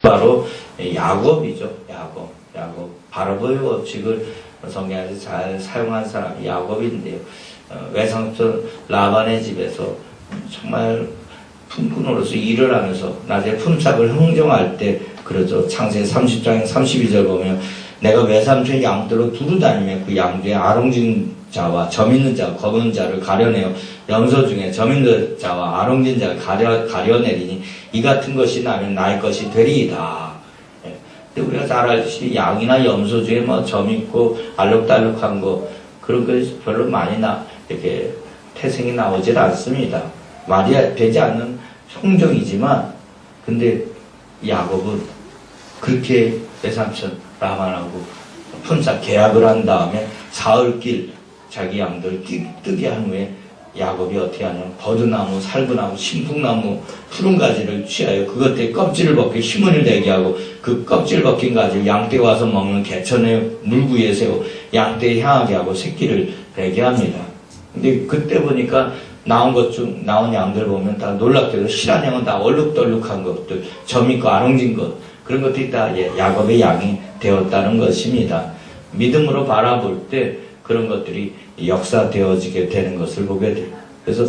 바로 야곱이죠. 야곱. 바로보의 법칙을 성경에서 잘 사용한 사람이 야곱인데요. 외삼촌 라반의 집에서 정말 품꾼으로서 일을 하면서 낮에 품삯을 흥정할 때 그러죠. 창세기 30장 32절 보면 내가 외삼촌 양들로 두루 다니며 그 양중에 아롱진 자와 점 있는 자, 검은 자를 가려내어 염소 중에 점 있는 자와 아롱진 자를 가려내리니 이 같은 것이 나면 나의 것이 되리이다. 근데 우리가 잘 알듯이 양이나 염소 중에 뭐 점 있고 알록달록한 거 그런 것이 별로 많이 이렇게 태생이 나오질 않습니다. 말이 되지 않는 형종이지만 근데 야곱은 그렇게 외삼촌 라반하고 품삯 계약을 한 다음에 사흘길 자기 양들 뜨게 한 후에 야곱이 어떻게 하냐면 버드나무, 살구나무, 신풍나무 푸른 가지를 취하여 그것들의 껍질을 벗겨 힘을 내게 하고 그 껍질 벗긴 가지를 양떼 와서 먹는 개천에 물구에 세워 양떼에 향하게 하고 새끼를 베게 합니다. 근데 그때 보니까 나온 양들 보면 다 놀랍게도 실한 양은 다 얼룩덜룩한 것들, 점 있고 아롱진 것 그런 것들이 다 야곱의 양이 되었다는 것입니다. 믿음으로 바라볼 때 그런 것들이 역사되어지게 되는 것을 보게 돼요. 그래서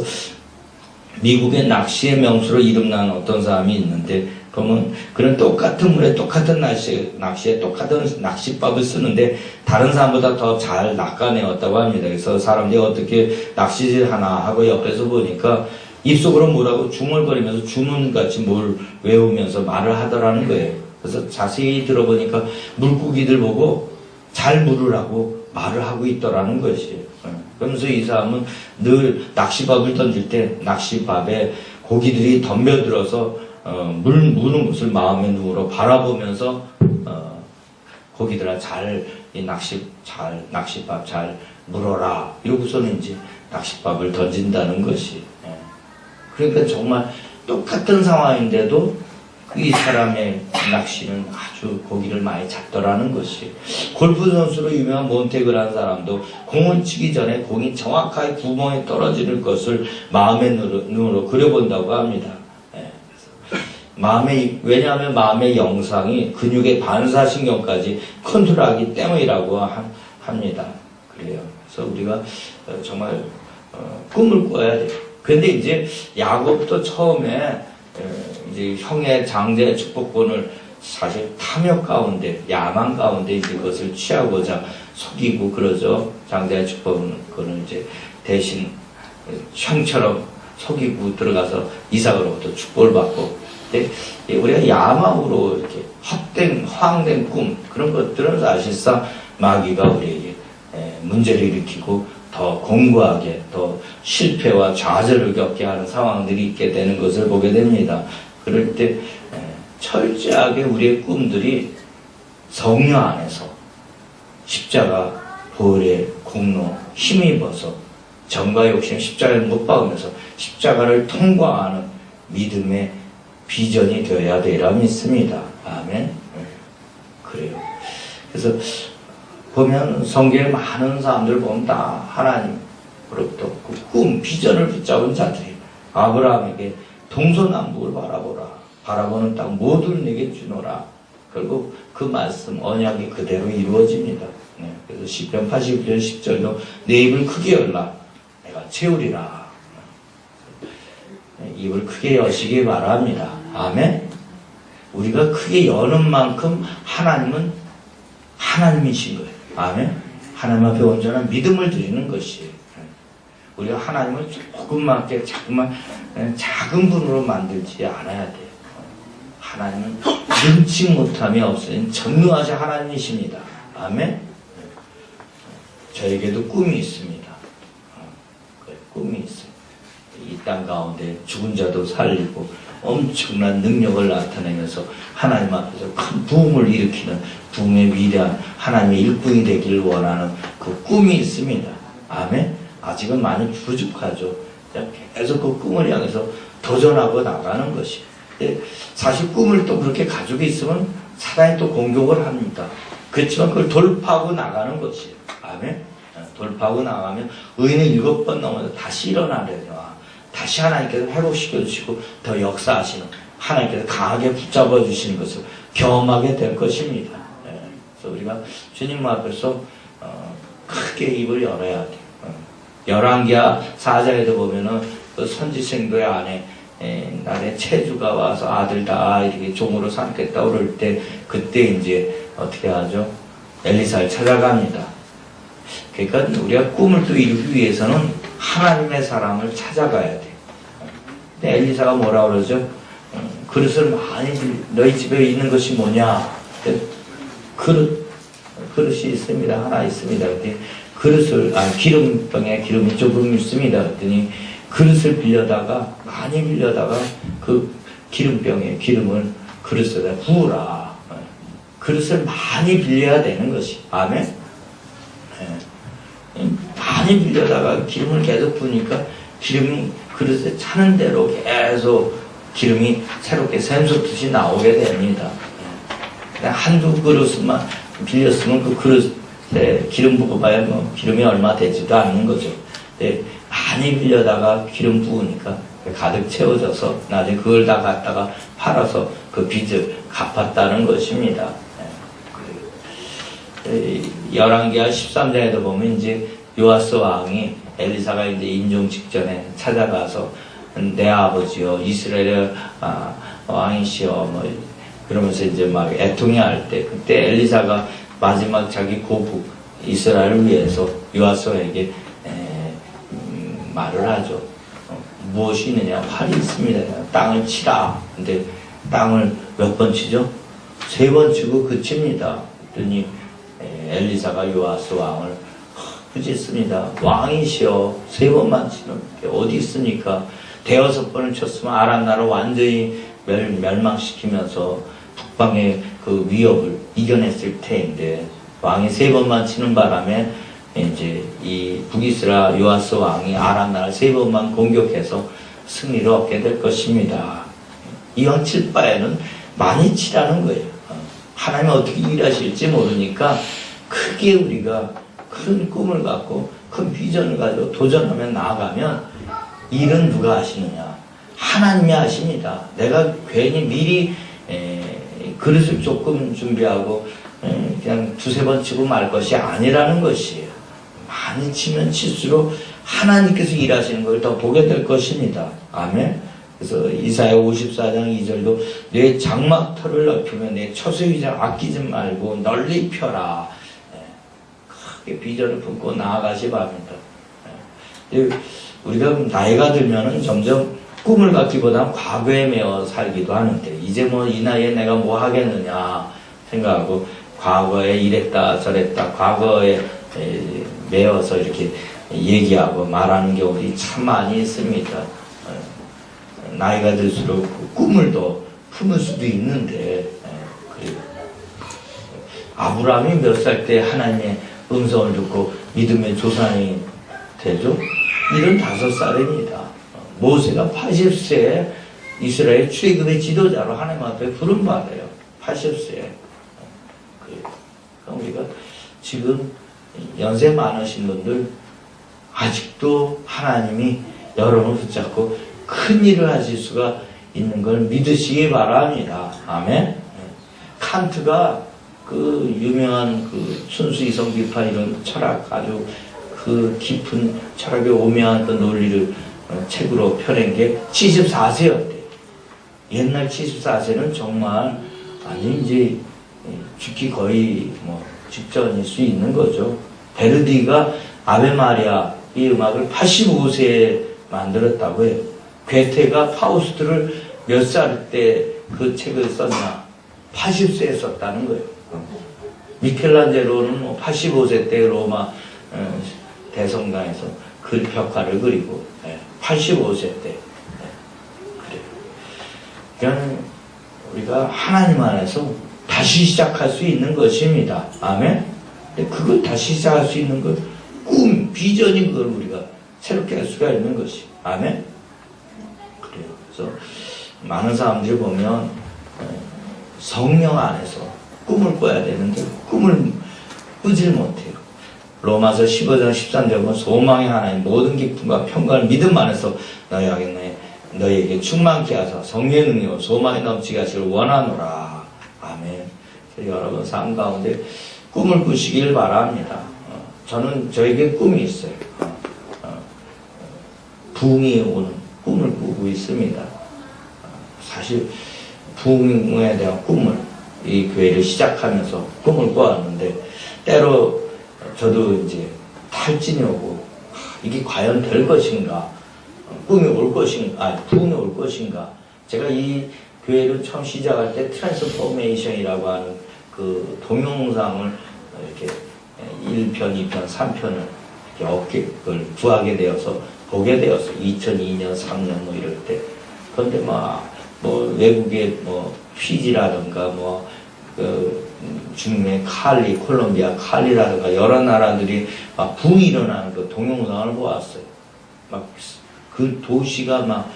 미국의 낚시의 명수로 이름난 어떤 사람이 있는데 그러면 그런 똑같은 물에 똑같은 낚시에 똑같은 낚시법을 쓰는데 다른 사람보다 더 잘 낚아내었다고 합니다. 그래서 사람들이 어떻게 낚시질 하나 하고 옆에서 보니까 입속으로 뭐라고 중얼거리면서 주문같이 뭘 외우면서 말을 하더라는 거예요. 그래서 자세히 들어보니까 물고기들 보고 잘 물으라고 말을 하고 있더라는 것이에요. 그러면서 이 사람은 늘 낚시밥을 던질 때 낚시밥에 고기들이 덤벼들어서 무는 것을 마음의 눈으로 바라보면서 고기들아 이 낚시밥 잘 물어라 이러고서는 이제 낚시밥을 던진다는 것이. 그러니까 정말 똑같은 상황인데도 이 사람의 낚시는 아주 고기를 많이 잡더라는 것이. 골프 선수로 유명한 몬테그라는 사람도 공을 치기 전에 공이 정확하게 구멍에 떨어지는 것을 마음의 눈으로 그려본다고 합니다. 왜냐하면 마음의 영상이 근육의 반사신경까지 컨트롤하기 때문이라고 합니다. 그래요. 그래서 우리가 정말 꿈을 꿔야 돼요. 근데 이제 야곱도 처음에 이제 형의 장자의 축복권을 사실 탐욕 가운데, 야망 가운데 이제 그것을 취하고자 속이고 그러죠. 장자의 축복권을 이제 대신 형처럼 속이고 들어가서 이삭으로부터 축복을 받고. 근데 우리가 야망으로 이렇게 허황된 꿈, 그런 것들은 사실상 마귀가 우리에게 문제를 일으키고 더 공고하게 더 실패와 좌절을 겪게 하는 상황들이 있게 되는 것을 보게 됩니다. 그럴 때 철저하게 우리의 꿈들이 성령 안에서 십자가 보혈의 공로 힘입어서 정과 욕심 십자가를 못 박으면서 십자가를 통과하는 믿음의 비전이 되어야 되리라 믿습니다. 아멘. 그래요. 그래서 보면 성경에 많은 사람들 보면 다 하나님으로부터 그 꿈, 비전을 붙잡은 자들이 아브라함에게 동서남북을 바라보는 땅 모두를 내게 주노라. 결국 그 말씀 언약이 그대로 이루어집니다. 그래서 시편 89편 10절도 내 입을 크게 열라 내가 채우리라. 입을 크게 여시기 바랍니다. 아멘. 우리가 크게 여는 만큼 하나님은 하나님이신 거예요. 아멘. 하나님 앞에 온전한 믿음을 드리는 것이에요. 우리가 하나님을 조금밖에 자꾸만 작은 분으로 만들지 않아야 돼요. 하나님은 능치 못함이 없으니 전능하신 하나님이십니다. 아멘. 저에게도 꿈이 있습니다. 꿈이 있어요. 이 땅 가운데 죽은 자도 살리고 엄청난 능력을 나타내면서 하나님 앞에서 큰 부흥을 일으키는 부흥의 위대한 하나님의 일꾼이 되기를 원하는 그 꿈이 있습니다. 아멘. 아직은 많이 부족하죠. 계속 그 꿈을 향해서 도전하고 나가는 것이. 사실 꿈을 또 그렇게 가지고 있으면 사단이 또 공격을 합니다. 그렇지만 그걸 돌파하고 나가는 것이에요. 아멘. 돌파하고 나가면 의인은 7번 넘어서 다시 일어나려니와 다시 하나님께서 회복시켜 주시고 더 역사하시는 하나님께서 강하게 붙잡아 주시는 것을 경험하게 될 것입니다. 그래서 우리가 주님 앞에서 크게 입을 열어야 돼요. 열왕기하 4장에도 보면은 그 선지생도의 아내 나의 체주가 와서 아들 다 이렇게 종으로 삼겠다 그럴 때 그때 이제 어떻게 하죠? 엘리사를 찾아갑니다. 그러니까 우리가 꿈을 또 이루기 위해서는 하나님의 사람을 찾아가야 돼. 근데 엘리사가 뭐라 그러죠? 그릇을 많이 너희 집에 있는 것이 뭐냐? 그릇이 있습니다. 하나 있습니다. 그랬더니 그릇을 기름병에 기름이 조금 있습니다. 그랬더니 그릇을 빌려다가 많이 빌려다가 그 기름병에 기름을 그릇에다 부으라. 그릇을 많이 빌려야 되는 것이. 아멘. 많이 빌려다가 기름을 계속 부으니까 기름이 그릇에 차는 대로 계속 기름이 새롭게 샘솟듯이 나오게 됩니다. 그냥 한두 그릇만 빌렸으면 그 그릇에 기름 부어봐야 뭐 기름이 얼마 되지도 않는 거죠. 많이 빌려다가 기름 부으니까 가득 채워져서 나중에 그걸 다 갖다가 팔아서 그 빚을 갚았다는 것입니다. 열왕기하 13장에도 보면 이제 요아스 왕이 엘리사가 이제 임종 직전에 찾아가서 내 아버지여 이스라엘의 왕이시여 뭐 그러면서 이제 막 애통해할 때 그때 엘리사가 마지막 자기 고국 이스라엘을 위해서 요아스에게 말을 하죠. 무엇이 있느냐? 활이 있습니다. 땅을 치라. 근데 땅을 몇 번 치죠? 3번 치고 그칩니다. 그랬더니 엘리사가 요아스 왕을 부짓습니다. 왕이시여 3번만 치는 게 어디 있습니까? 5번을 쳤으면 아람 나라 완전히 멸망시키면서 북방의 그 위협을 이겨냈을 텐데 왕이 3번만 치는 바람에 이제 이 북이스라 요아스 왕이 아람 나라를 3번만 공격해서 승리를 얻게 될 것입니다. 이왕 칠 바에는 많이 치라는 거예요. 하나님이 어떻게 일하실지 모르니까 크게 우리가 큰 꿈을 갖고 큰 비전을 가지고 도전하며 나아가면 일은 누가 하시느냐? 하나님이 하십니다. 내가 괜히 미리 그릇을 조금 준비하고 그냥 2-3번 치고 말 것이 아니라는 것이에요. 많이 치면 칠수록 하나님께서 일하시는 걸 더 보게 될 것입니다. 아멘. 그래서 이사야 54장 2절도 내 장막터를 넓히며 내 처소위장 아끼지 말고 널리 펴라. 크게 비전을 품고 나아가시 바랍니다. 우리가 나이가 들면은 점점 꿈을 갖기보다 과거에 매어 살기도 하는데 이제 뭐 이 나이에 내가 뭐 하겠느냐 생각하고 과거에 이랬다 저랬다 과거에 매어서 이렇게 얘기하고 말하는 경우들이 참 많이 있습니다. 나이가 들수록 꿈을 더 품을 수도 있는데 그래요. 아브라함이 몇 살 때 하나님의 음성을 듣고 믿음의 조상이 되죠? 75살입니다. 모세가 80세에 이스라엘 출애굽의 지도자로 하나님 앞에 부름받아요. 80세에. 그럼 우리가 지금 연세 많으신 분들 아직도 하나님이 여러분을 붙잡고 큰 일을 하실 수가 있는 걸 믿으시기 바랍니다. 아멘. 칸트가 그 유명한 그 순수 이성 비판 이런 철학 아주 그 깊은 철학의 오묘한 그 논리를 책으로 펴낸 게 74세였대. 옛날 74세는 정말 완전히 이제 죽기 거의 뭐 직전일 수 있는 거죠. 베르디가 아베 마리아 이 음악을 85세에 만들었다고 해요. 괴테가 파우스트를 몇 살 때 그 책을 썼냐? 80세에 썼다는 거예요. 미켈란젤로는 뭐 85세 때 로마 대성당에서 그 벽화를 그리고 85세 때 그래요. 그러니까 우리가 하나님 안에서 다시 시작할 수 있는 것입니다. 아멘. 근데 그걸 다시 시작할 수 있는 것 꿈, 비전이 그걸 우리가 새롭게 할 수가 있는 것이. 아멘. 그래요. 그래서 많은 사람들이 보면 성령 안에서 꿈을 꿔야 되는데 꿈을 꾸질 못해요. 로마서 15장 13절 보면 소망의 하나님 모든 기쁨과 평강을 믿음 안에서 너희에게 충만케 하사 성령의 능력으로 소망이 넘치게 하시길 원하노라. 아멘. 여러분 삶 가운데 꿈을 꾸시길 바랍니다. 저는 저에게 꿈이 있어요. 부흥이 오는 꿈을 꾸고 있습니다. 사실 부흥에 대한 꿈을 이 교회를 시작하면서 꿈을 꾸었는데 때로 저도 이제 탈진이 오고 이게 과연 될 것인가, 꿈이 올 것인가, 부흥이 올 것인가. 제가 이 교회를 처음 시작할 때 트랜스포메이션이라고 하는 그 동영상을 이렇게 1편, 2편, 3편을 이렇게 그걸 구하게 되어서 보게 되었어요. 2002년, 3년 뭐 이럴 때. 그런데 뭐 외국의 뭐 피지라든가 중국의 칼리, 콜롬비아 칼리라든가 여러 나라들이 막 붕이 일어나는 그 동영상을 보았어요. 막 그 도시가 막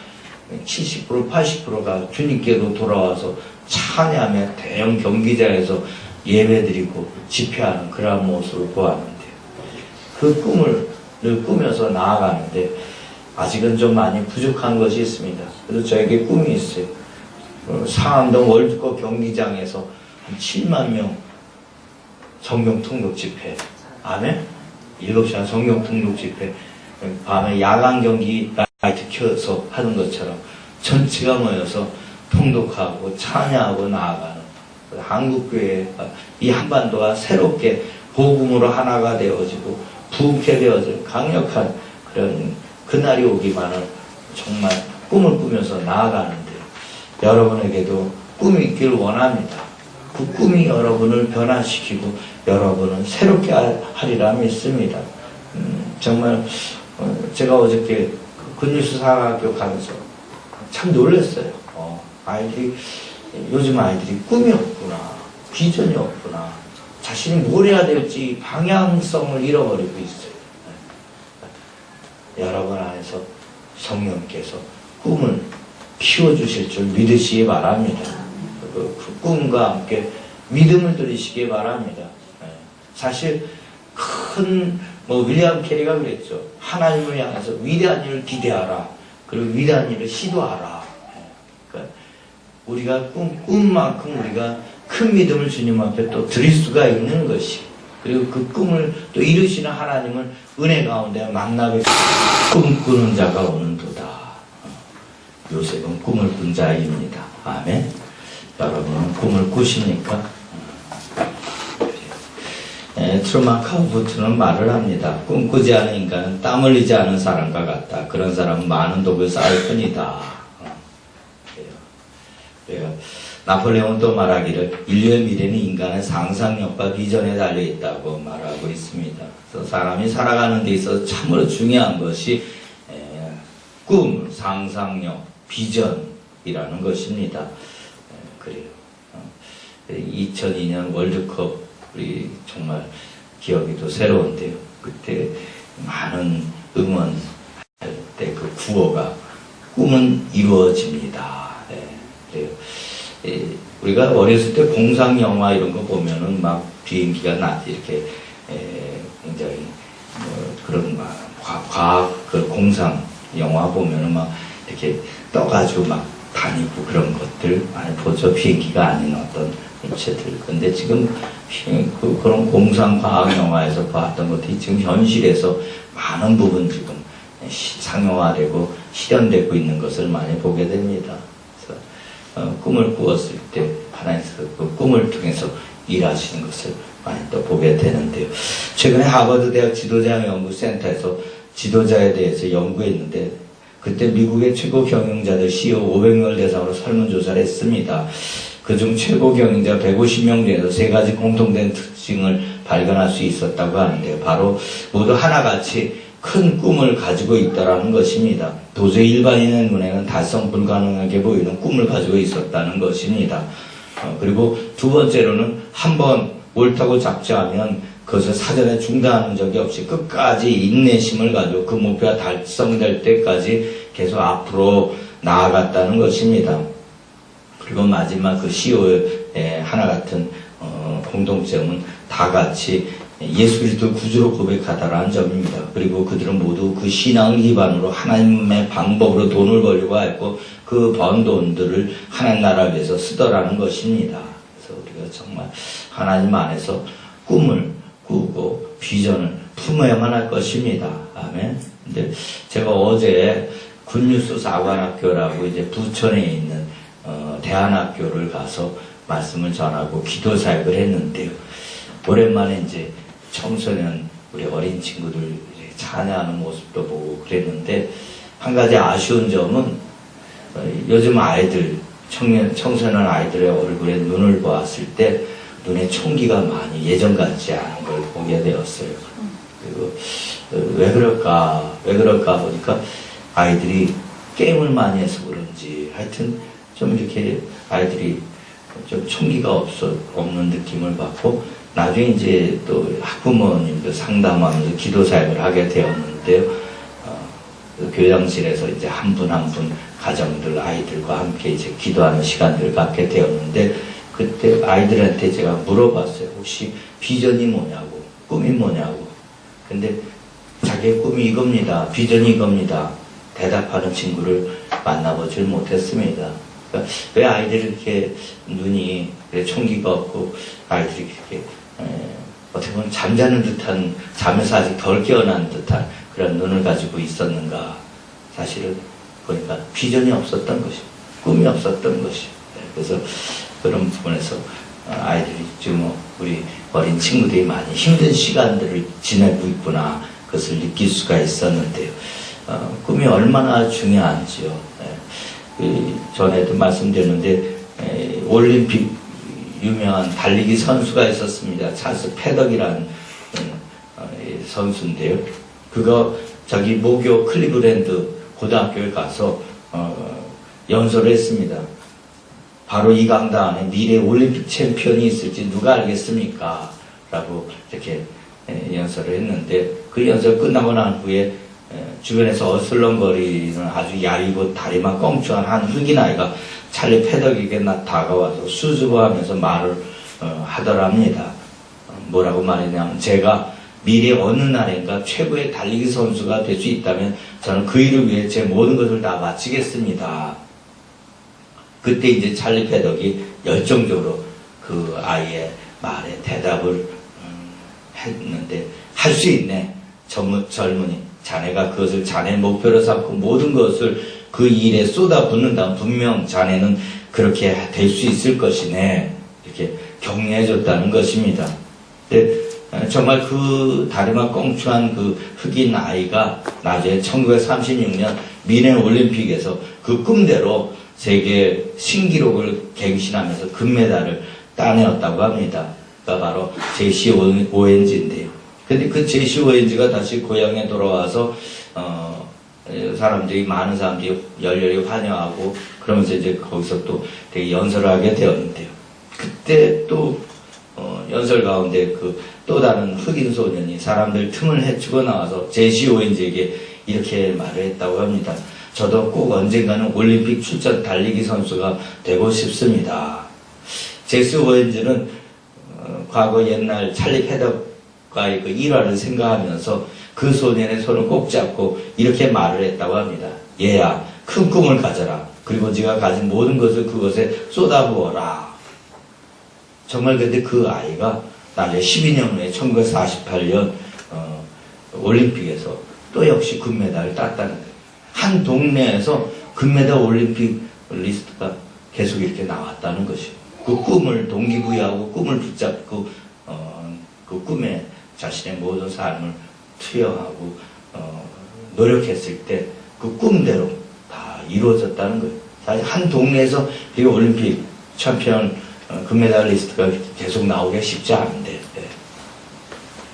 70%, 80%가 주님께로 돌아와서 찬양하며 대형 경기장에서 예배드리고 집회하는 그런 모습을 보았는데요. 그 꿈을 늘 꾸면서 나아가는데 아직은 좀 많이 부족한 것이 있습니다. 그래서 저에게 꿈이 있어요. 상암동 월드컵 경기장에서 한 7만 명 성경 통독 집회. 아멘? 7시간 성경 통독 집회. 밤에 야간 경기 라이트 켜서 하는 것처럼 전체가 모여서 통독하고 찬양하고 나아가는 한국교회, 이 한반도가 새롭게 복음으로 하나가 되어지고 부흥케 되어진 강력한 그런 그날이 오기만을 정말 꿈을 꾸면서 나아가는데 여러분에게도 꿈이 있기를 원합니다. 그 꿈이 여러분을 변화시키고 여러분은 새롭게 하리라 믿습니다. 정말 제가 어저께 근유수 사학교 가면서 참 놀랐어요. 요즘 아이들이 꿈이 없구나, 비전이 없구나, 자신이 뭘 해야 될지 방향성을 잃어버리고 있어요. 여러분 안에서 성령께서 꿈을 키워주실 줄 믿으시기 바랍니다. 그 꿈과 함께 믿음을 들이시기 바랍니다. 사실 윌리엄 캐리가 그랬죠. 하나님을 향해서 위대한 일을 기대하라. 그리고 위대한 일을 시도하라. 그러니까 우리가 꿈만큼 우리가 큰 믿음을 주님 앞에 또 드릴 수가 있는 것이, 그리고 그 꿈을 또 이루시는 하나님을 은혜 가운데 만나게 꿈꾸는 자가 오는도다. 요셉은 꿈을 꾼 자입니다. 아멘. 여러분은 꿈을 꾸십니까? 트루먼 카포트는 말을 합니다. 꿈꾸지 않은 인간은 땀 흘리지 않은 사람과 같다. 그런 사람은 많은 독을 쌓을 뿐이다. 그래요. 나폴레옹은 또 말하기를 인류의 미래는 인간의 상상력과 비전에 달려있다고 말하고 있습니다. 그래서 사람이 살아가는 데 있어서 참으로 중요한 것이 꿈, 상상력, 비전이라는 것입니다. 그래요. 2002년 월드컵 우리 정말 기억이 또 새로운데요. 그때 많은 응원할 때 그 구호가 꿈은 이루어집니다. 그래요. 우리가 어렸을 때 공상 영화 이런 거 보면은 막 비행기가 이렇게 굉장히 그런 과학 그 공상 영화 보면은 막 이렇게 떠가지고 막 다니고 그런 것들 많이 보죠. 비행기가 아닌 어떤 입체들. 근데 지금 그런 공상 과학 영화에서 봤던 것들이 지금 현실에서 많은 부분 지금 상용화되고 실현되고 있는 것을 많이 보게 됩니다. 그래서 꿈을 꾸었을 때 하나님께서 그 꿈을 통해서 일하시는 것을 많이 또 보게 되는데요. 최근에 하버드 대학 지도자 연구센터에서 지도자에 대해서 연구했는데 그때 미국의 최고 경영자들 CEO 500명을 대상으로 설문조사를 했습니다. 그중 최고 경영자 150명 중에서 세 가지 공통된 특징을 발견할 수 있었다고 하는데요. 바로 모두 하나같이 큰 꿈을 가지고 있다는 것입니다. 도저히 일반인의 눈에는 달성 불가능하게 보이는 꿈을 가지고 있었다는 것입니다. 그리고 두 번째로는 한번 옳다고 작정하면 그것을 사전에 중단하는 적이 없이 끝까지 인내심을 가지고 그 목표가 달성될 때까지 계속 앞으로 나아갔다는 것입니다. 그리고 마지막 그 CEO의 하나 같은 공동점은 다 같이 예수 그리스도 구주로 고백하다라는 점입니다. 그리고 그들은 모두 그 신앙을 기반으로 하나님의 방법으로 돈을 벌려고 했고 그 번 돈들을 하나님 나라를 위해서 쓰더라는 것입니다. 그래서 우리가 정말 하나님 안에서 꿈을 꾸고 비전을 품어야만 할 것입니다. 아멘. 근데 제가 어제 굿뉴스 사관학교라고 이제 부천에 있는 대안학교를 가서 말씀을 전하고 기도 사역을 했는데요. 오랜만에 이제 청소년 우리 어린 친구들 이제 찬양하는 모습도 보고 그랬는데 한 가지 아쉬운 점은 요즘 아이들 청소년 아이들의 얼굴에 눈을 보았을 때 눈에 총기가 많이 예전 같지 않은 걸 보게 되었어요. 그리고 왜 그럴까 보니까 아이들이 게임을 많이 해서 그런지 하여튼 좀 이렇게 아이들이 좀 총기가 없는 느낌을 받고 나중에 이제 또 학부모님도 상담하면서 기도 사역을 하게 되었는데요. 교장실에서 이제 한 분 한 분 가정들 아이들과 함께 이제 기도하는 시간들을 갖게 되었는데 그때 아이들한테 제가 물어봤어요. 혹시 비전이 뭐냐고, 꿈이 뭐냐고. 근데 자기의 꿈이 이겁니다. 비전이 이겁니다. 대답하는 친구를 만나보질 못했습니다. 그러니까 왜 아이들이 이렇게 눈이 총기가 없고 아이들이 이렇게 어떻게 보면 잠자는 듯한, 잠에서 아직 덜 깨어난 듯한 그런 눈을 가지고 있었는가. 사실은 보니까 비전이 없었던 것이, 꿈이 없었던 것이. 그래서 그런 부분에서 아이들이 지금 우리 어린 친구들이 많이 힘든 시간들을 지내고 있구나. 그것을 느낄 수가 있었는데요. 꿈이 얼마나 중요한지요. 전에도 말씀드렸는데 올림픽 유명한 달리기 선수가 있었습니다. 찰스 패덕이라는 선수인데요. 그거 저기 모교 클리브랜드 고등학교에 가서 연설을 했습니다. 바로 이 강당 안에 미래 올림픽 챔피언이 있을지 누가 알겠습니까? 라고 이렇게 연설을 했는데 그 연설 끝나고 난 후에 주변에서 어슬렁거리는 아주 야리고 다리만 껑충한 한 흑인 아이가 찰리 패덕에게 다가와서 수줍어하면서 말을 하더랍니다. 뭐라고 말했냐면 제가 미래 어느 날인가 최고의 달리기 선수가 될 수 있다면 저는 그 일을 위해 제 모든 것을 다 바치겠습니다. 그때 이제 찰리 패덕이 열정적으로 그 아이의 말에 대답을 했는데 할 수 있네. 젊은이 자네가 그것을 자네 목표로 삼고 모든 것을 그 일에 쏟아붓는다면 분명 자네는 그렇게 될 수 있을 것이네. 이렇게 격려해줬다는 것입니다. 근데 정말 그 다리만 껑충한 그 흑인 아이가 나중에 1936년 미네 올림픽에서 그 꿈대로 세계 신기록을 갱신하면서 금메달을 따내었다고 합니다. 그러니까 바로 제시 오웬지인데요. 근데 그 제시 오웬지가 다시 고향에 돌아와서 사람들이 많은 사람들이 열렬히 환영하고 그러면서 이제 거기서 또 되게 연설을 하게 되었는데요. 그때 또 연설 가운데 그 또 다른 흑인 소년이 사람들 틈을 헤치고 나와서 제시 오웬지에게 이렇게 말을 했다고 합니다. 저도 꼭 언젠가는 올림픽 출전 달리기 선수가 되고 싶습니다. 제시 오웬지는 과거 옛날 찰리 패덕과의 그 일화를 생각하면서 그 소년의 손을 꼭 잡고 이렇게 말을 했다고 합니다. 얘야, 큰 꿈을 가져라. 그리고 네가 가진 모든 것을 그것에 쏟아부어라. 정말 근데 그 아이가 나중에 12년 후에 1948년 올림픽에서 또 역시 금메달을 땄다는 거예요. 한 동네에서 금메달 올림픽 리스트가 계속 이렇게 나왔다는 것이에요. 그 꿈을 동기부여하고 꿈을 붙잡고 그 꿈에 자신의 모든 삶을 투여하고 노력했을 때 그 꿈대로 다 이루어졌다는 거예요. 사실 한 동네에서 이 올림픽 챔피언 금메달 리스트가 계속 나오기가 쉽지 않은데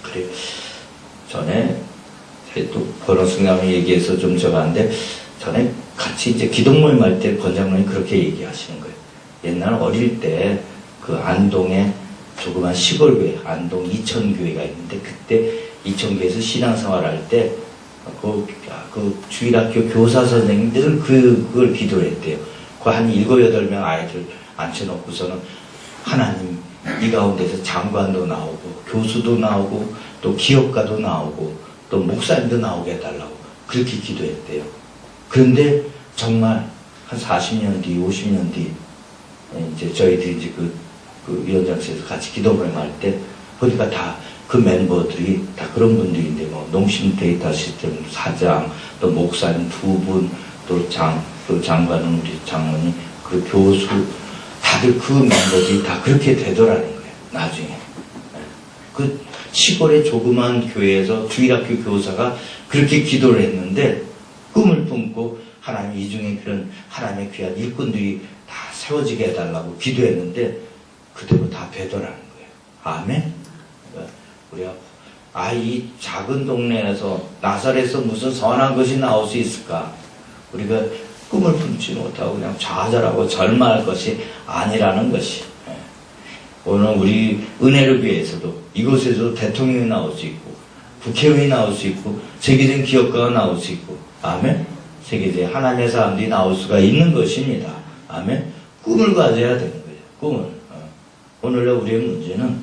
그래 전에 또 권호승남이 얘기해서 좀 적었는데 전에 같이 이제 기독모임 할 때 권장로님 그렇게 얘기하시는 거예요. 옛날 어릴 때 그 안동에 조그만 시골교회 안동 이천교회가 있는데 그때 이천교회에서 신앙생활 할 때 그 주일학교 교사 선생님들은 그걸 기도를 했대요. 그 한 7, 8명 아이들 앉혀놓고서는 하나님 이 가운데서 장관도 나오고 교수도 나오고 또 기업가도 나오고 또 목사님도 나오게 해달라고 그렇게 기도했대요. 그런데 정말 한 40년 뒤, 50년 뒤 이제 저희들이 이제 그 그 위원장실에서 같이 기도 모임할 때 보니까 다 그 멤버들이 다 그런 분들인데 뭐 농심 데이터 시스템 사장, 또 목사님 2분, 또 장관은 우리 장모님, 그 교수, 다들 그 멤버들이 다 그렇게 되더라는 거예요. 나중에 그 시골의 조그만 교회에서 주일학교 교사가 그렇게 기도를 했는데 꿈을 품고 하나님 이 중에 그런 하나님의 귀한 일꾼들이 다 세워지게 해달라고 기도했는데 그대로 다 되더라는 거예요. 아멘. 우리가 이 작은 동네에서 나사렛에서 무슨 선한 것이 나올 수 있을까? 우리가 꿈을 품지 못하고 그냥 좌절하고 절망할 것이 아니라는 것이. 오늘 우리 은혜를 위해서도 이곳에서 대통령이 나올 수 있고 국회의원이 나올 수 있고 세계적인 기업가가 나올 수 있고 아멘. 세계적인 하나님의 사람들이 나올 수가 있는 것입니다. 아멘. 꿈을 가져야 되는 거예요. 꿈을. 오늘의 우리의 문제는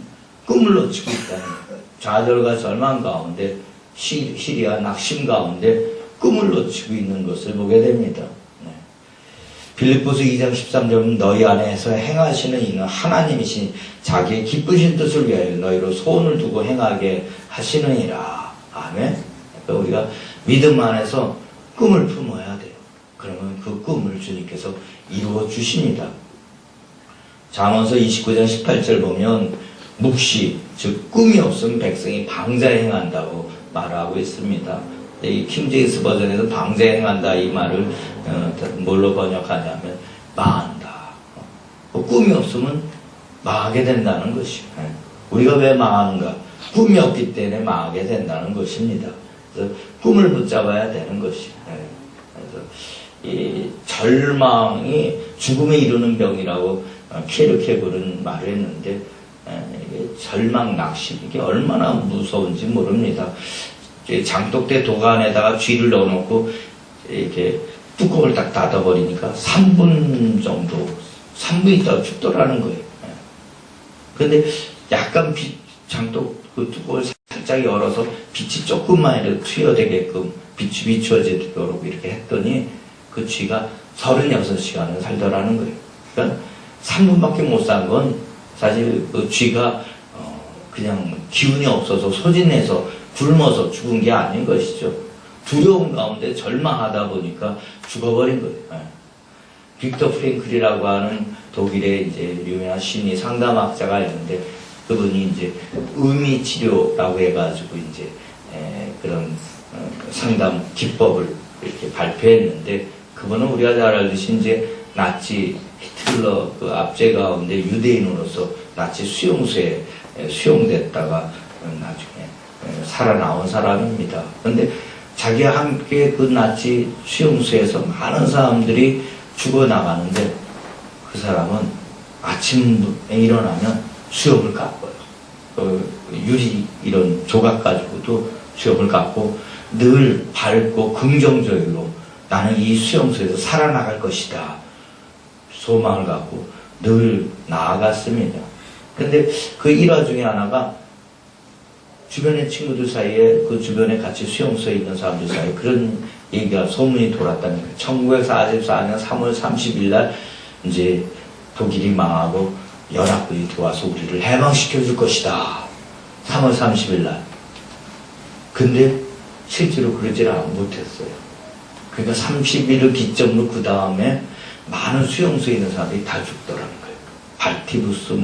꿈을 놓치고 있다는 거예요. 좌절과 절망 가운데 시리와 낙심 가운데 꿈을 놓치고 있는 것을 보게 됩니다. 빌립보서 2장 13절은 너희 안에서 행하시는 이는 하나님이신 자기의 기쁘신 뜻을 위하여 너희로 소원을 두고 행하게 하시느니라. 아멘. 그러니까 우리가 믿음 안에서 꿈을 품어야 돼요. 그러면 그 꿈을 주님께서 이루어 주십니다. 잠언서 29장 18절 보면 묵시, 즉 꿈이 없으면 백성이 방자에 행한다고 말하고 있습니다. 이 킹제임스 버전에서 방자에 행한다 이 말을 뭘로 번역하냐면 망한다. 꿈이 없으면 망하게 된다는 것이에요. 우리가 왜 망하는가? 꿈이 없기 때문에 망하게 된다는 것입니다. 그래서 꿈을 붙잡아야 되는 것이에요. 그래서 이 절망이 죽음에 이르는 병이라고 케르케고르는 말을 했는데 절망, 낙심 이게 얼마나 무서운지 모릅니다. 장독대 도가안에다가 쥐를 넣어놓고 이렇게 뚜껑을 딱 닫아버리니까 3분 정도, 3분 있다가 죽더라는 거예요. 그런데 약간 장독 그 뚜껑을 살짝 열어서 빛이 조금만 이렇게 투여되게끔 빛이 비추어지도록 이렇게 했더니 그 쥐가 36시간을 살더라는 거예요. 그러니까 3분밖에 못 산 건 사실 그 쥐가 그냥 기운이 없어서 소진해서 굶어서 죽은 게 아닌 것이죠. 두려움 가운데 절망하다 보니까 죽어버린 거예요. 빅터 프랭클이라고 하는 독일의 이제 유명한 심리 상담학자가 있는데 그분이 이제 의미 치료라고 해가지고 이제 그런 상담 기법을 이렇게 발표했는데 그분은 우리가 잘 알듯이 이제 나치 히틀러 그 압제 가운데 유대인으로서 나치 수용소에 수용됐다가 나중에 살아나온 사람입니다. 그런데 자기와 함께 그 나치 수용소에서 많은 사람들이 죽어나가는데 그 사람은 아침에 일어나면 수염을 깎고요. 유리 이런 조각 가지고도 수염을 깎고 늘 밝고 긍정적으로 나는 이 수용소에서 살아나갈 것이다. 소망을 갖고 늘 나아갔습니다. 근데 그 일화 중에 하나가 주변의 친구들 사이에 그 주변에 같이 수용소에 있는 사람들 사이에 그런 얘기가 소문이 돌았다는 거예요. 1944년 3월 30일 날 이제 독일이 망하고 연합군이 들어와서 우리를 해방시켜 줄 것이다. 3월 30일 날. 근데 실제로 그러질 못했어요. 그러니까 30일을 기점으로 그 다음에 많은 수용소에 있는 사람들이 다 죽더라는 거예요. 발티부스,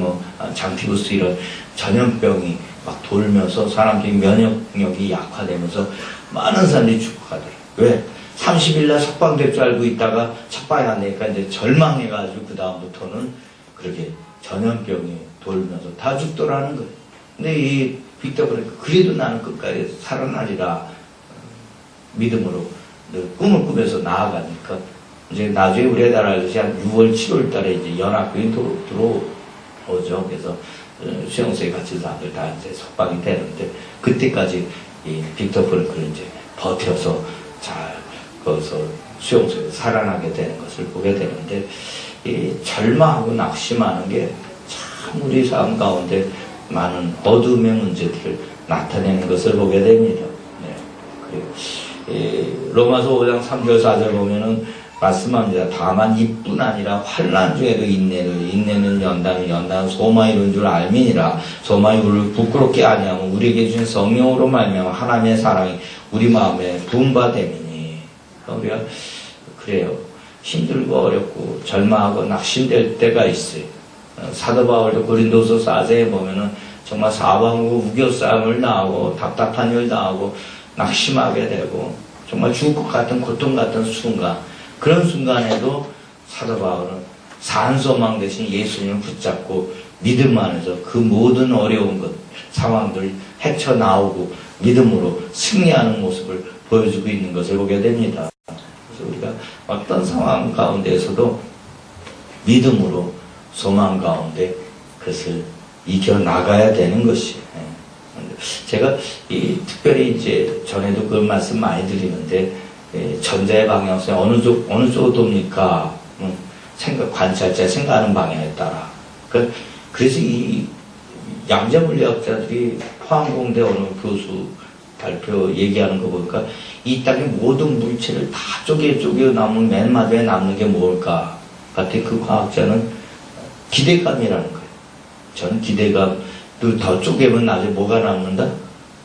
장티부스 이런 전염병이 막 돌면서 사람들이 면역력이 약화되면서 많은 사람들이 죽어가더라고요. 왜? 30일날 석방될 줄 알고 있다가 석방이 안 되니까 이제 절망해가지고 그 다음부터는 그렇게 전염병이 돌면서 다 죽더라는 거예요. 근데 이 빅터 프랭클 그래도 나는 끝까지 살아나리라 믿음으로 늘 꿈을 꾸면서 나아가니까 이제 나중에 우리가 알듯이 한 6월, 7월 달에 이제 연합군이 들어오죠. 그래서 수용소에 갇힌 사람들 다 이제 석방이 되는데 그때까지 이 빅터 프랭클은 이제 버텨서 잘 거기서 수용소에서 살아나게 되는 것을 보게 되는데 이 절망하고 낙심하는 게 참 우리 삶 가운데 많은 어둠의 문제들을 나타내는 것을 보게 됩니다. 네. 그리고 로마서 5장 3절 4절 보면은 말씀합니다. 다만 이뿐 아니라 환난 중에도 인내는 연단은 소망이 이룬 줄 알미니라. 소망이 우리를 부끄럽게 아니하면 우리에게 주신 성령으로 말미암아 하나님의 사랑이 우리 마음에 부음받음이니. 우리가 그래요. 힘들고 어렵고 절망하고 낙심될 때가 있어요. 사도 바울도 고린도서 4장에 보면은 정말 사방으로 우겨싸움을 당하고 답답한 일 당하고 낙심하게 되고 정말 죽을 것 같은 고통 같은 순간, 그런 순간에도 사도 바울은 산소망 대신 예수님을 붙잡고 믿음 안에서 그 모든 어려운 것, 상황들 헤쳐나오고 믿음으로 승리하는 모습을 보여주고 있는 것을 보게 됩니다. 그래서 우리가 어떤 상황 가운데에서도 믿음으로 소망 가운데 그것을 이겨나가야 되는 것이에요. 제가 특별히 이제 전에도 그 말씀 많이 드리는데, 전자의 방향성이 어느 쪽으로 돕니까? 관찰자 생각하는 방향에 따라. 그래서 이 양자물리학자들이 포항공대 어느 교수 발표 얘기하는 거 보니까 이 땅의 모든 물체를 다 쪼개 남은 맨 마지막에 남는 게 뭘까? 같은 그 과학자는 기대감이라는 거예요. 전 기대감. 더 쪼개면 나중에 뭐가 남는다?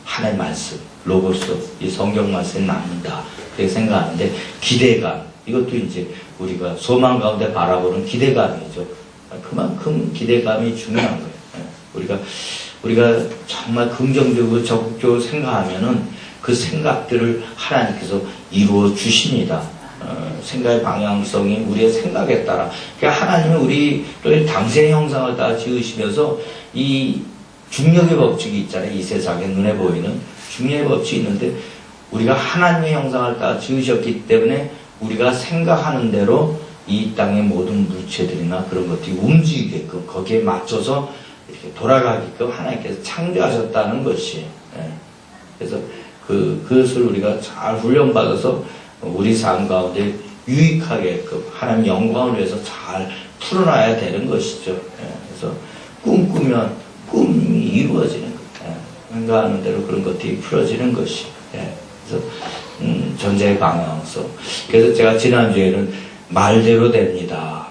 하나의 말씀, 로고스, 이 성경 말씀이 남는다. 그렇게 생각하는데, 기대감. 이것도 이제 우리가 소망 가운데 바라보는 기대감이죠. 그만큼 기대감이 중요한 거예요. 우리가 정말 긍정적으로 적극적으로 생각하면은 그 생각들을 하나님께서 이루어 주십니다. 생각의 방향성이 우리의 생각에 따라. 그러니까 하나님은 우리를 당신의 형상을 따라 지으시면서 이 중력의 법칙이 있잖아요. 이 세상에 눈에 보이는 중력의 법칙이 있는데, 우리가 하나님의 형상을 따라 지으셨기 때문에 우리가 생각하는 대로 이 땅의 모든 물체들이나 그런 것들이 움직이게끔 거기에 맞춰서 이렇게 돌아가게끔 하나님께서 창조하셨다는 것이에요. 그래서 그것을 우리가 잘 훈련받아서 우리 삶 가운데 유익하게끔 하나님 영광을 위해서 잘 풀어놔야 되는 것이죠. 그래서 꿈꾸면 꿈이 이루어지는 것, 생각하는 대로 그런 것들이 풀어지는 것이. 그래서 전자의 방향성. 그래서 제가 지난주에는 말대로 됩니다.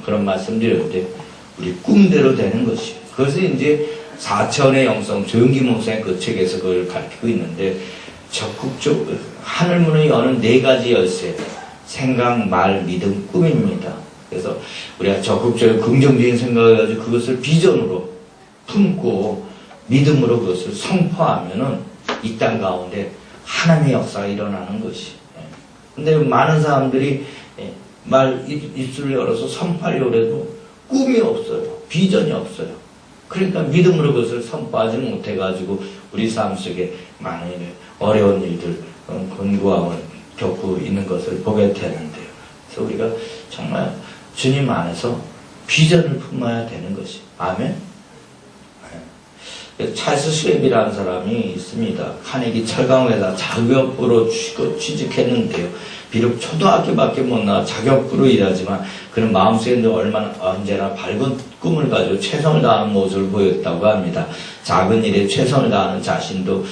그런 말씀드렸는데 우리 꿈대로 되는 것이. 그것이 이제 4차원의 영성, 조용기 목사의 그 책에서 그걸 가르치고 있는데, 적극적 하늘문을 여는 4가지 열쇠, 생각, 말, 믿음, 꿈입니다. 그래서 우리가 적극적으로 긍정적인 생각을 가지고 그것을 비전으로 품고 믿음으로 그것을 선포하면은 이 땅 가운데 하나님의 역사가 일어나는 것이. 근데 많은 사람들이 입술을 열어서 선포하려고 해도 꿈이 없어요. 비전이 없어요. 그러니까 믿음으로 그것을 선포하지 못해가지고 우리 삶 속에 많은 어려운 일들, 곤고함을 겪고 있는 것을 보게 되는데요. 그래서 우리가 정말 주님 안에서 비전을 품어야 되는 것이. 아멘. 찰스 슈왑이라는 사람이 있습니다. 카네기 철강회사 자격부로 취직했는데요. 비록 초등학교밖에 못 나와 자격부로 일하지만 그는 마음속에 언제나 밝은 꿈을 가지고 최선을 다하는 모습을 보였다고 합니다. 작은 일에 최선을 다하는 자신도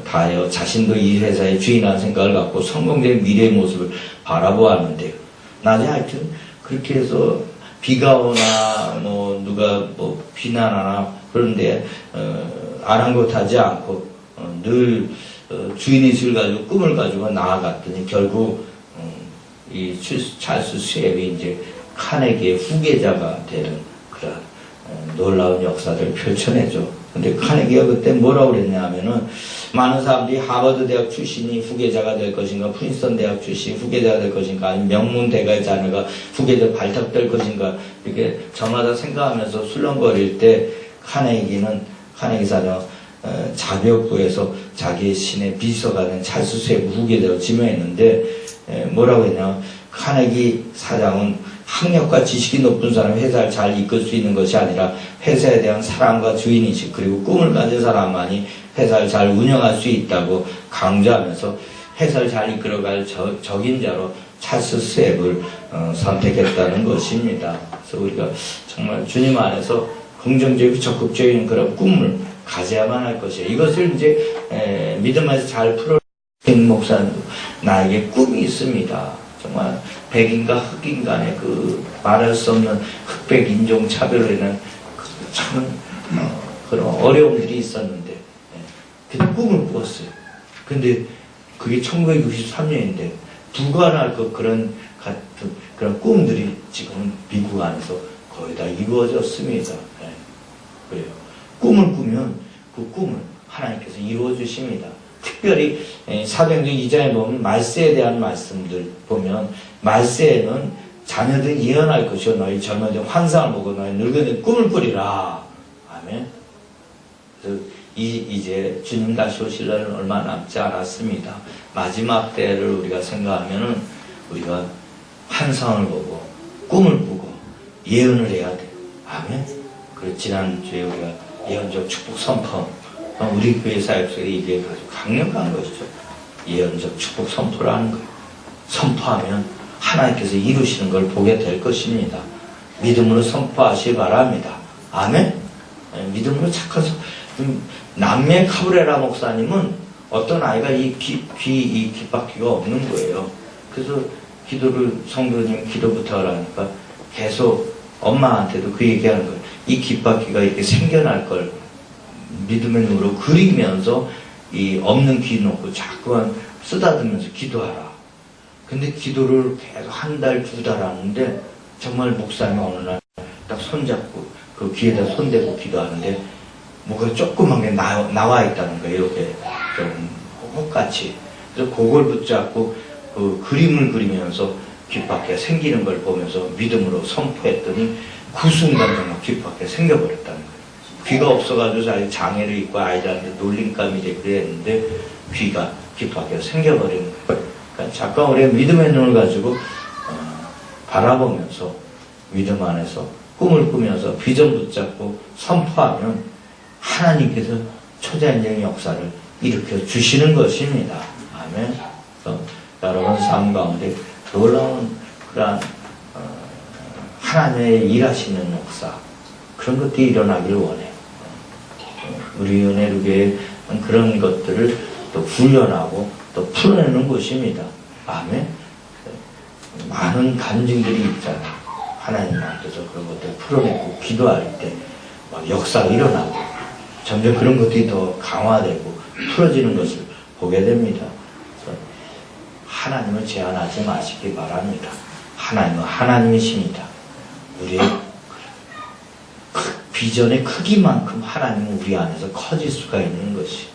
다하여 자신도 이 회사의 주인이라는 생각을 갖고 성공된 미래의 모습을 바라보았는데요. 나중에 하여튼 그렇게 해서 비가 오나 누가 비난하나 그런데 아랑곳하지 않고 늘 주인의식을 가지고 꿈을 가지고 나아갔더니 결국 이 찰스 슈왑이 이제 카네기의 후계자가 되는 그런 놀라운 역사를 펼쳐내죠. 근데 카네기가 그때 뭐라고 그랬냐 하면은, 많은 사람들이 하버드 대학 출신이 후계자가 될 것인가, 프린스턴 대학 출신이 후계자가 될 것인가, 아니면 명문 대가의 자녀가 후계자 발탁될 것인가, 이렇게 저마다 생각하면서 술렁거릴 때 카네기 사녀 자격부에서 자기의 신의 비서가 된 찰스 슈왑 후계자로 지명했는데, 뭐라고 했냐, 카네기 사장은 학력과 지식이 높은 사람이 회사를 잘 이끌 수 있는 것이 아니라 회사에 대한 사랑과 주인의식 그리고 꿈을 가진 사람만이 회사를 잘 운영할 수 있다고 강조하면서 회사를 잘 이끌어갈 적임자로 찰스 슈왑을 선택했다는 것입니다. 그래서 우리가 정말 주님 안에서 긍정적이고 적극적인 그런 꿈을 가져야만 할 것이에요. 이것을 이제 믿음 안에서 잘 풀어 목사님도 나에게 꿈이 있습니다. 정말 백인과 흑인 간의 그 말할 수 없는 흑백 인종 차별로 인한 참 그런 어려움들이 있었는데 그때 꿈을 꾸었어요. 근데 그게 1963년인데 불가능할 그런 같은 그런 꿈들이 지금 미국 안에서 거의 다 이루어졌습니다. 그래요. 꿈을 꾸면 그 꿈을 하나님께서 이루어 주십니다. 특별히 사도행전 2장에 보면 말세에 대한 말씀들 보면 말세에는 자녀들은 예언할 것이요 너희 젊어진 환상을 보고 너희 늙은이 꿈을 꾸리라. 아멘. 그래서 이제 주님 다시 오실 날은 얼마 남지 않았습니다. 마지막 때를 우리가 생각하면은 우리가 환상을 보고 꿈을 꾸고 예언을 해야 돼. 아멘. 그리고 지난주에 우리가 예언적 축복 선포 우리 교회 사역 속에 이게 아주 강력한 것이죠. 예언적 축복 선포라는 거예요. 선포하면 하나님께서 이루시는 걸 보게 될 것입니다. 믿음으로 선포하시기 바랍니다. 아멘. 믿음으로 착한 남매 카브레라 목사님은 어떤 아이가 이 귓바퀴가 없는 거예요. 그래서 기도를 성도님 기도 부탁을 하니까 계속 엄마한테도 그 얘기하는 거예요. 이 귓바퀴가 이렇게 생겨날 걸 믿음의 눈으로 그리면서 이 없는 귀 놓고 자꾸만 쓰다듬으면서 기도하라. 근데 기도를 계속 한 달, 두 달 하는데 정말 목사님이 어느 날 딱 손잡고 그 귀에다 손대고 기도하는데 뭐가 조그만 게 나와 있다는 거예요. 이렇게 좀 혹같이. 그래서 그걸 붙잡고 그 그림을 그리면서 귓바퀴가 생기는 걸 보면서 믿음으로 선포했더니 그 순간 정말 귓바퀴가 생겨버렸다는 거예요. 귀가 없어가지고 자기 장애를 입고 아이들한테 놀림감이 되고 그랬는데 귀가 귓바퀴가 생겨버리는 거예요. 그러니까 잠깐 우리가 믿음의 눈을 가지고 바라보면서 믿음 안에서 꿈을 꾸면서 비전 붙잡고 선포하면 하나님께서 초자연적인 역사를 일으켜 주시는 것입니다. 아멘. 여러분 삶 가운데 놀라운 그러한 하나님의 일하시는 역사 그런 것들이 일어나기를 원해요. 우리 은혜루교회는 그런 것들을 또 훈련하고 또 풀어내는 곳입니다. 아멘. 많은 간증들이 있잖아요. 하나님 앞에서 그런 것들을 풀어내고 기도할 때 막 역사가 일어나고 점점 그런 것들이 더 강화되고 풀어지는 것을 보게 됩니다. 그래서 하나님을 제한하지 마시기 바랍니다. 하나님은 하나님이십니다. 우리의 비전의 크기만큼 하나님은 우리 안에서 커질 수가 있는 것이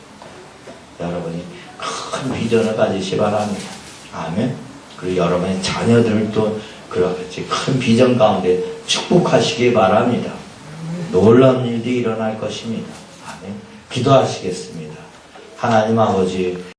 여러분이 큰 비전을 가지시 바랍니다. 아멘. 그리고 여러분의 자녀들도 그렇겠지 큰 비전 가운데 축복하시기 바랍니다. 놀라운 일들이 일어날 것입니다. 아멘. 기도하시겠습니다. 하나님 아버지